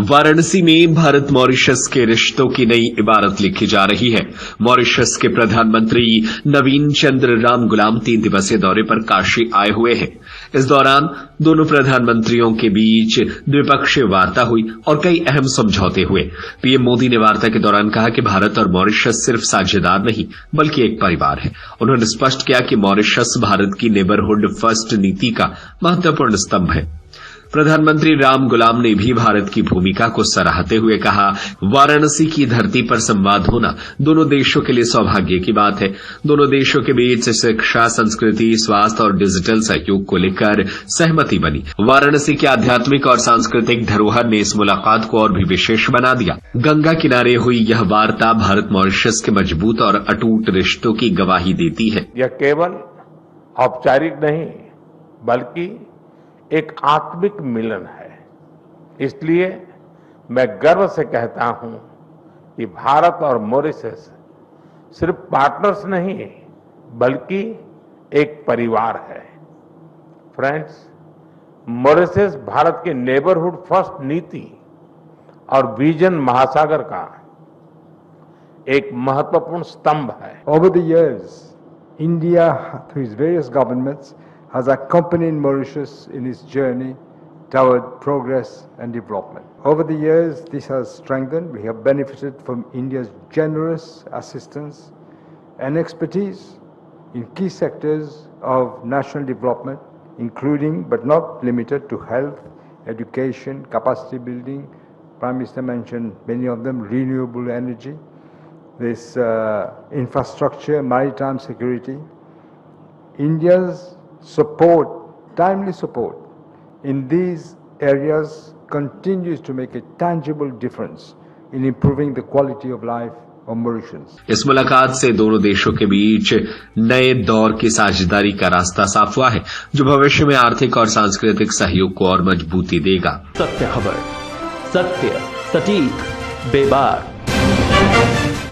वाराणसी में भारत मॉरिशस के रिश्तों की नई इबारत लिखी जा रही है। मॉरिशस के प्रधानमंत्री नवीन चंद्र राम गुलाम 3 दिवसीय दौरे पर काशी आए हुए हैं। इस दौरान दोनों प्रधानमंत्रियों के बीच द्विपक्षीय वार्ता हुई और कई अहम समझौते हुए। पीएम मोदी ने वार्ता के दौरान कहा कि भारत और मॉरिशस सिर्फ साझेदार नहीं बल्कि एक परिवार है। उन्होंने स्पष्ट किया कि मॉरिशस भारत की नेबरहुड फर्स्ट नीति का महत्वपूर्ण स्तंभ है। प्रधानमंत्री राम गुलाम ने भी भारत की भूमिका को सराहते हुए कहा, वाराणसी की धरती पर संवाद होना दोनों देशों के लिए सौभाग्य की बात है। दोनों देशों के बीच शिक्षा, संस्कृति, स्वास्थ्य और डिजिटल सहयोग को लेकर सहमति बनी। वाराणसी की आध्यात्मिक और सांस्कृतिक धरोहर ने इस मुलाकात को और भी विशेष बना दिया। गंगा किनारे हुई यह वार्ता भारत मॉरिशस के मजबूत और अटूट रिश्तों की गवाही देती है। यह केवल औपचारिक नहीं बल्कि एक आत्मिक मिलन है। इसलिए मैं गर्व से कहता हूं कि भारत और मॉरिशस सिर्फ पार्टनर्स नहीं बल्कि एक परिवार है। फ्रेंड्स, मॉरिशस भारत के नेबरहुड फर्स्ट नीति और विजन महासागर का एक महत्वपूर्ण स्तंभ है। Over the years, India, through its various governments, has accompanied Mauritius in its journey toward progress and development. Over the years, this has strengthened. We have benefited from India's generous assistance and expertise in key sectors of national development, including but not limited to health, education, capacity building. Prime Minister mentioned many of them: renewable energy, this infrastructure, maritime security. India's support, timely support in these areas continues to make a tangible difference in improving the quality of life of Mauritians. इस मुलाकात से दोनों देशों के बीच नए दौर की साझेदारी का रास्ता साफ हुआ है, जो भविष्य में आर्थिक और सांस्कृतिक सहयोग को और मजबूती देगा। सत्य खबर, सत्य, सटीक, बेबाक।